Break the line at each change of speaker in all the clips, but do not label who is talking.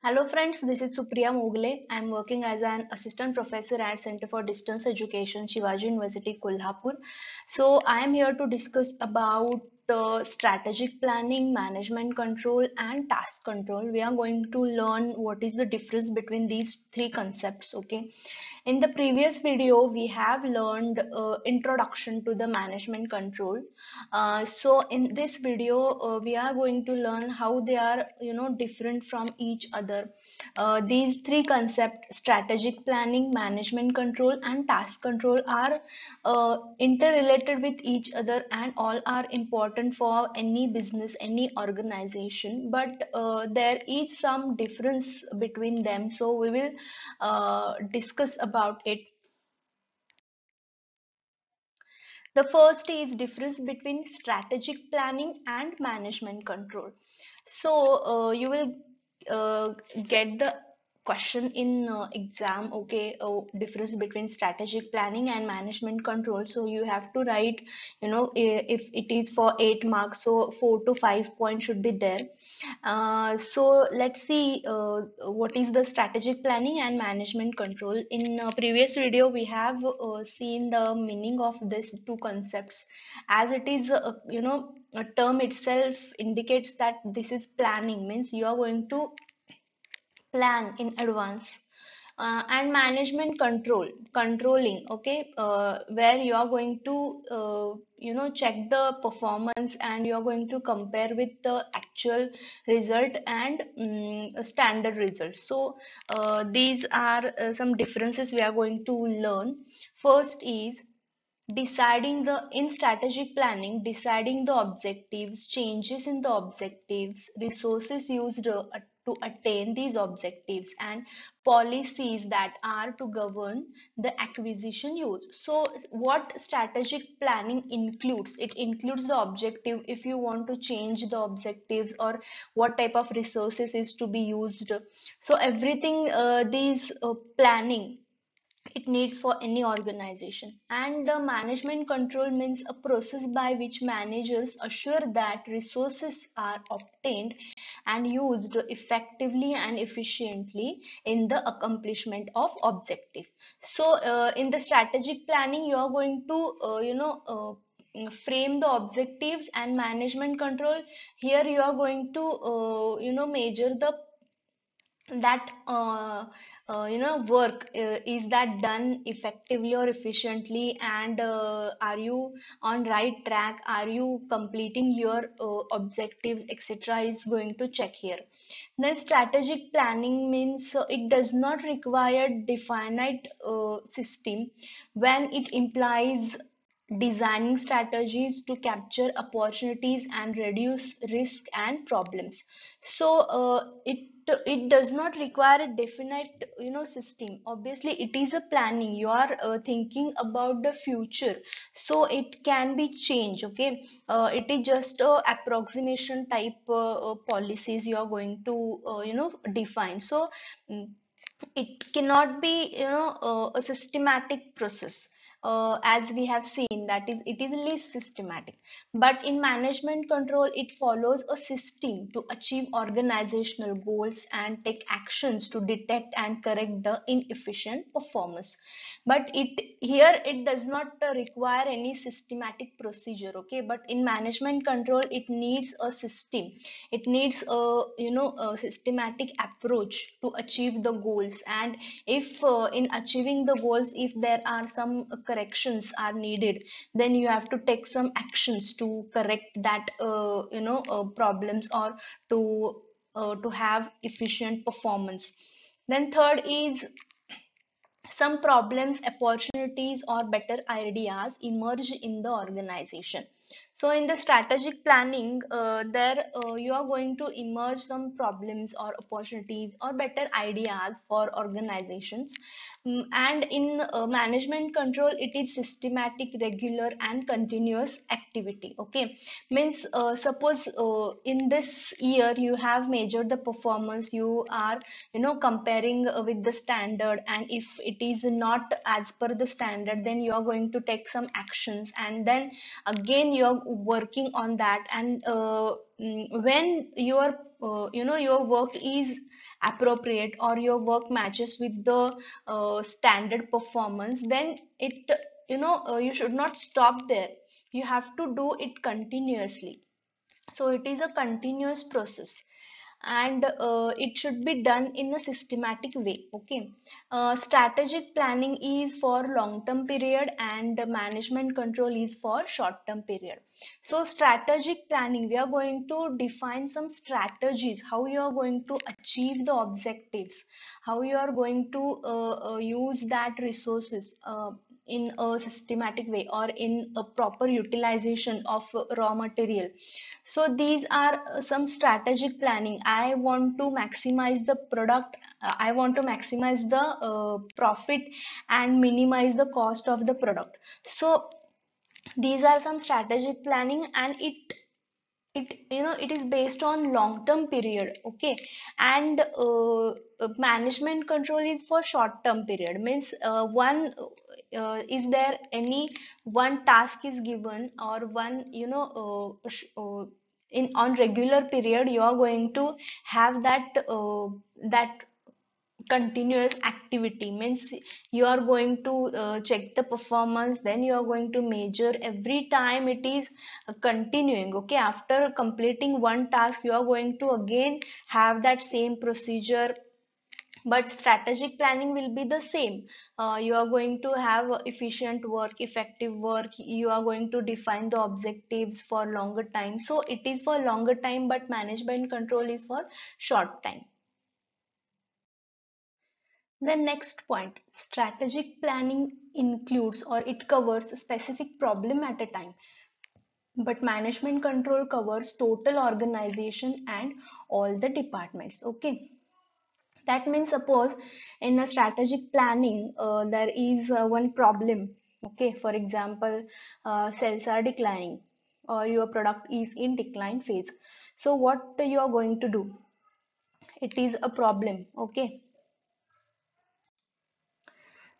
Hello friends, this is Supriya Mogle. I am working as an assistant professor at Center for Distance Education, Shivaji University, Kolhapur. So I am here to discuss about strategic planning, management control and task control. We are going to learn what is the difference between these three concepts, okay? In the previous video, we have learned introduction to the management control. So in this video, we are going to learn how they are, different from each other. These three concepts, strategic planning, management control, and task control, are interrelated with each other, and all are important for any business, any organization. But there is some difference between them, so we will discuss about it. The first is difference between strategic planning and management control. So you will get the question in exam, okay? Difference between strategic planning and management control. So you have to write, if it is for 8 marks, so 4 to 5 points should be there. So let's see what is the strategic planning and management control. In previous video, we have seen the meaning of these two concepts, as it is, a term itself indicates that this is planning, means you are going to plan in advance. And management controlling, okay, where you are going to check the performance, and you are going to compare with the actual result and standard results. So these are some differences we are going to learn. First is deciding the in strategic planning, deciding the objectives, changes in the objectives, resources used to attain these objectives, and policies that are to govern the acquisition use. So what strategic planning includes? It includes the objective, if you want to change the objectives, or what type of resources is to be used. So everything, these planning, it needs for any organization. And the management control means a process by which managers assure that resources are obtained and used effectively and efficiently in the accomplishment of objective. So in the strategic planning, you are going to frame the objectives, and management control, here you are going to measure the that work, is that done effectively or efficiently, and are you on right track, are you completing your objectives, etc., is going to check here. Then strategic planning means it does not require definite system, when it implies designing strategies to capture opportunities and reduce risk and problems. So it does not require a definite system. Obviously it is a planning, you are thinking about the future, so it can be changed, okay? It is just a approximation type policies you are going to define. So mm, it cannot be a systematic process, as we have seen, that is, it is least systematic. But in management control, it follows a system to achieve organizational goals and take actions to detect and correct the inefficient performance. But it here it does not require any systematic procedure, okay? But in management control, it needs a system, it needs a systematic approach to achieve the goals. And if in achieving the goals, if there are some corrections are needed, then you have to take some actions to correct that problems, or to have efficient performance. Then third is some problems, opportunities, or better ideas emerge in the organization. So in the strategic planning, there you are going to emerge some problems or opportunities or better ideas for organizations. And in management control, it is systematic, regular, and continuous activity, okay? Means suppose in this year you have measured the performance, you are comparing with the standard, and if it is not as per the standard, then you are going to take some actions, and then again you are working on that, and when your work is appropriate or your work matches with the standard performance, then it you should not stop there. You have to do it continuously. So it is a continuous process, and it should be done in a systematic way. Okay. Strategic planning is for long term period, and management control is for short term period. So strategic planning, we are going to define some strategies, how you are going to achieve the objectives, how you are going to use that resources in a systematic way, or in a proper utilization of raw material. So these are some strategic planning. I want to maximize the product, I want to maximize the profit and minimize the cost of the product. So these are some strategic planning, and it is based on long term period. Okay. And management control is for short term period, means one is there any one task is given, or one in on regular period you are going to have that continuous activity, means you are going to check the performance, then you are going to measure every time it is continuing. Okay. After completing one task, you are going to again have that same procedure, but strategic planning will be the same. You are going to have efficient work, effective work, you are going to define the objectives for longer time. So it is for longer time, but management control is for short time. The next point, strategic planning includes or it covers a specific problem at a time, but management control covers total organization and all the departments. Okay. That means suppose in a strategic planning there is one problem. Okay. For example, sales are declining, or your product is in decline phase. So what you are going to do? It is a problem. Okay.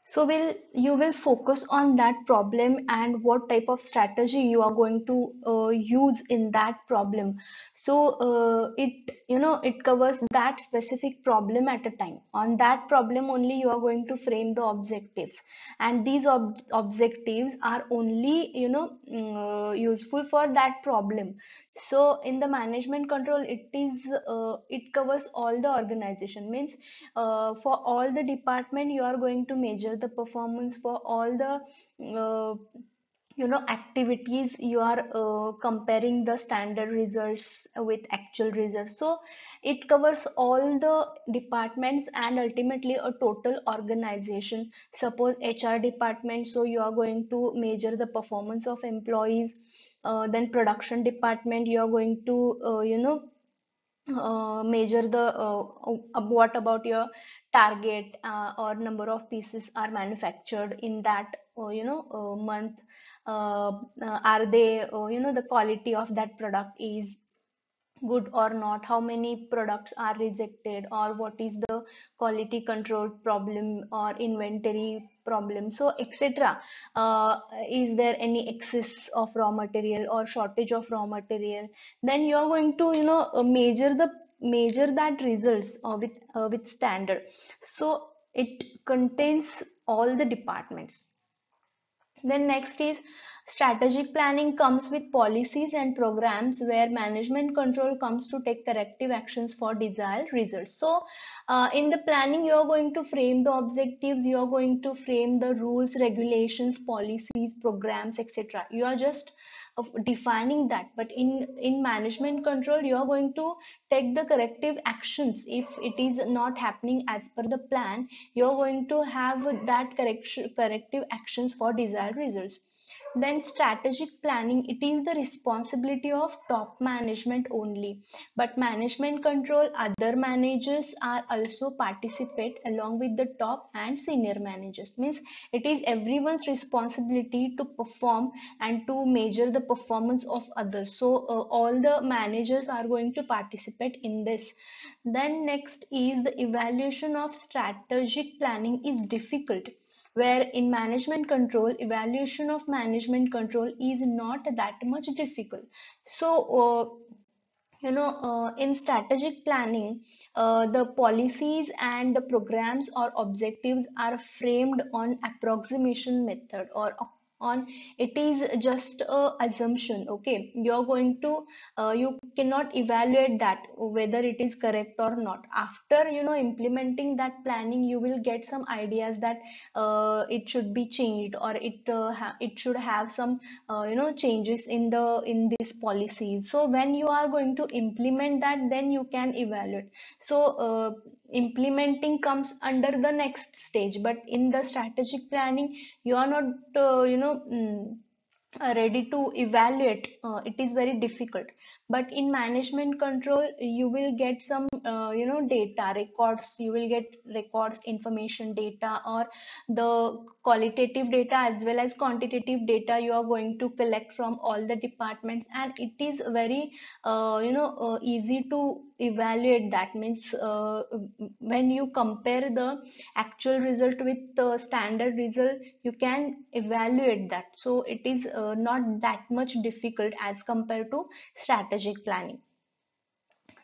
So you will focus on that problem and what type of strategy you are going to use in that problem. So it covers that specific problem at a time. On that problem only you are going to frame the objectives, and these objectives are only useful for that problem. So in the management control, it covers all the organization, means for all the department you are going to measure the performance. For all the uh, activities, you are comparing the standard results with actual results. So it covers all the departments and ultimately a total organization. Suppose HR department, so you are going to measure the performance of employees. Then production department, you are going to measure the what about your target, or number of pieces are manufactured in that month. Are they the quality of that product is good or not, how many products are rejected, or what is the quality control problem or inventory problem, so etc. Is there any excess of raw material or shortage of raw material? Then you are going to measure that results with standard. So it contains all the departments. Then next is strategic planning comes with policies and programs, where management control comes to take corrective actions for desired results. So in the planning, you are going to frame the objectives, you are going to frame the rules, regulations, policies, programs, etc. You are just of defining that, but in management control you are going to take the corrective actions. If it is not happening as per the plan, you are going to have that corrective actions for desired results. Then strategic planning, it is the responsibility of top management only, but management control, other managers are also participate along with the top and senior managers, means it is everyone's responsibility to perform and to measure the performance of others. So all the managers are going to participate in this. Then next is the evaluation of strategic planning is difficult, where in management control, evaluation of management control is not that much difficult. So In strategic planning, the policies and the programs or objectives are framed on approximation method, or on it is just a assumption. Okay, you're going to you cannot evaluate that whether it is correct or not. After implementing that planning, you will get some ideas that it should be changed, or it should have some changes in these policies. So when you are going to implement that, then you can evaluate. So implementing comes under the next stage, but in the strategic planning, you are not ready to evaluate. It is very difficult. But in management control, you will get some data records. You will get records, information, data, or the qualitative data as well as quantitative data you are going to collect from all the departments, and it is very easy to evaluate. That means when you compare the actual result with the standard result, you can evaluate that. So it is not that much difficult as compared to strategic planning.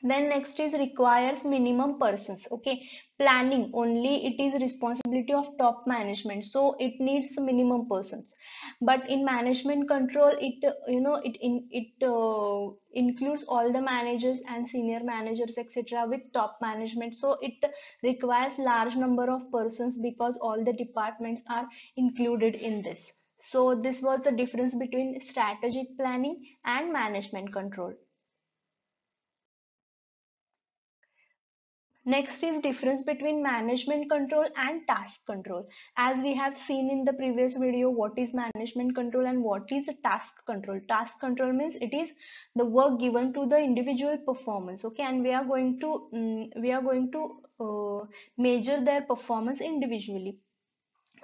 Then next is requires minimum persons. Okay, planning only, it is responsibility of top management, so it needs minimum persons. But in management control, it includes all the managers and senior managers etc. with top management, so it requires large number of persons because all the departments are included in this. So this was the difference between strategic planning and management control. Next is difference between management control and task control. As we have seen in the previous video, what is management control and what is task control. Task control means it is the work given to the individual performance. Okay, and we are going to measure their performance individually.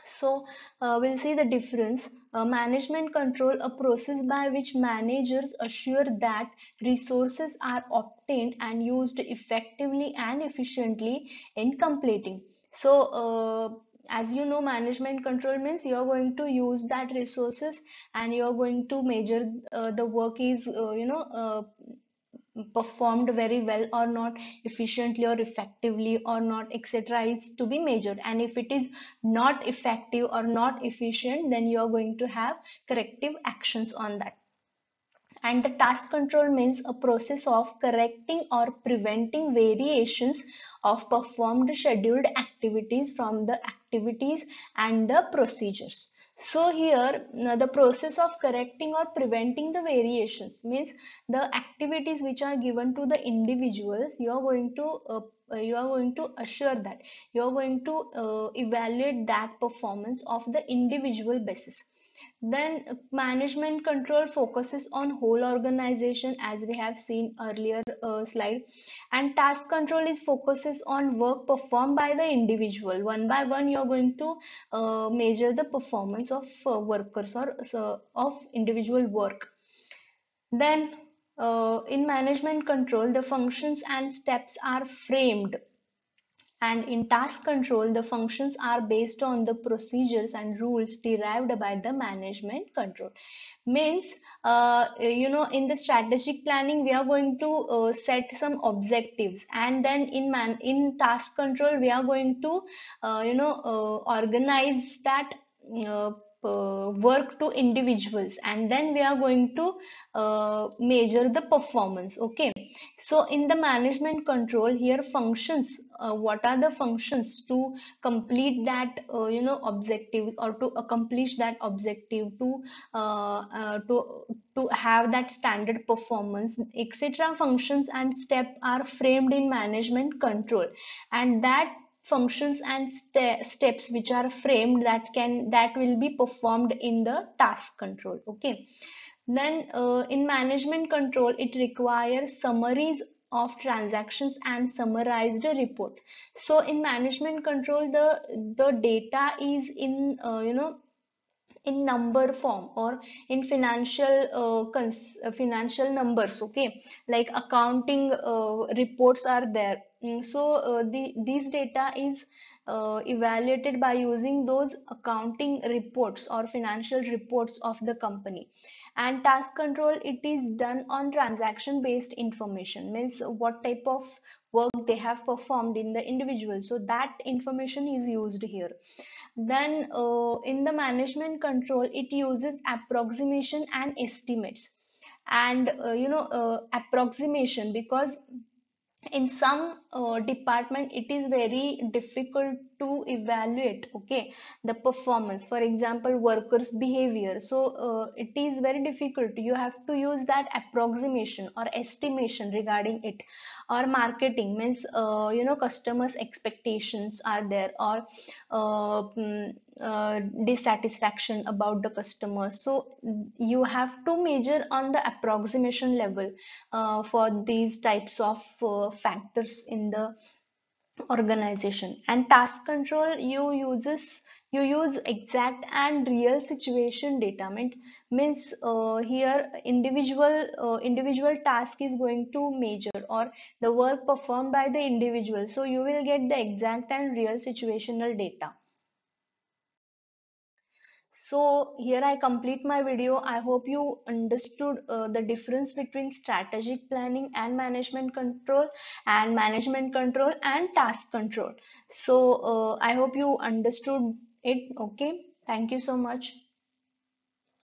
So we'll see the difference. Management control, a process by which managers assure that resources are obtained and used effectively and efficiently in completing. So as you know, management control means you are going to use that resources, and you are going to measure the work is performed very well or not, efficiently or effectively or not, etc. is to be measured. And if it is not effective or not efficient, then you are going to have corrective actions on that. And the task control means a process of correcting or preventing variations of performed scheduled activities from the activities and the procedures. So here the process of correcting or preventing the variations means the activities which are given to the individuals, you are going to assure that you are going to evaluate that performance of the individual basis. Then management control focuses on whole organization, as we have seen earlier slide. And task control is focuses on work performed by the individual. One by one you are going to measure the performance of workers, or of individual work. Then in management control, the functions and steps are framed, and in task control, the functions are based on the procedures and rules derived by the management control. Means, in the strategic planning, we are going to set some objectives, and then in task control, we are going to, organize that uh, work to individuals, and then we are going to measure the performance. Okay, so in the management control, here functions, what are the functions to complete that objectives, or to accomplish that objective, to have that standard performance, etc. Functions and step are framed in management control, and that functions and steps which are framed, that will be performed in the task control. Okay, then in management control, it requires summaries of transactions and summarized report. So in management control, the data is in in number form, or in financial numbers. Okay, like accounting reports are there, these data is evaluated by using those accounting reports or financial reports of the company. And task control, it is done on transaction based information, means what type of work they have performed in the individual, so that information is used here. Then in the management control, it uses approximation and estimates. And approximation, because in some department it is very difficult to evaluate, okay, the performance. For example, workers behavior, so it is very difficult, you have to use that approximation or estimation regarding it. Or marketing means customers expectations are there, or dissatisfaction about the customer, so you have to measure on the approximation level for these types of factors in the organization. And task control, you use exact and real situation data. Means here individual task is going to measure, or the work performed by the individual, so you will get the exact and real situational data. So here I complete my video. I hope you understood the difference between strategic planning and management control and task control. So I hope you understood it. Okay. Thank you so much.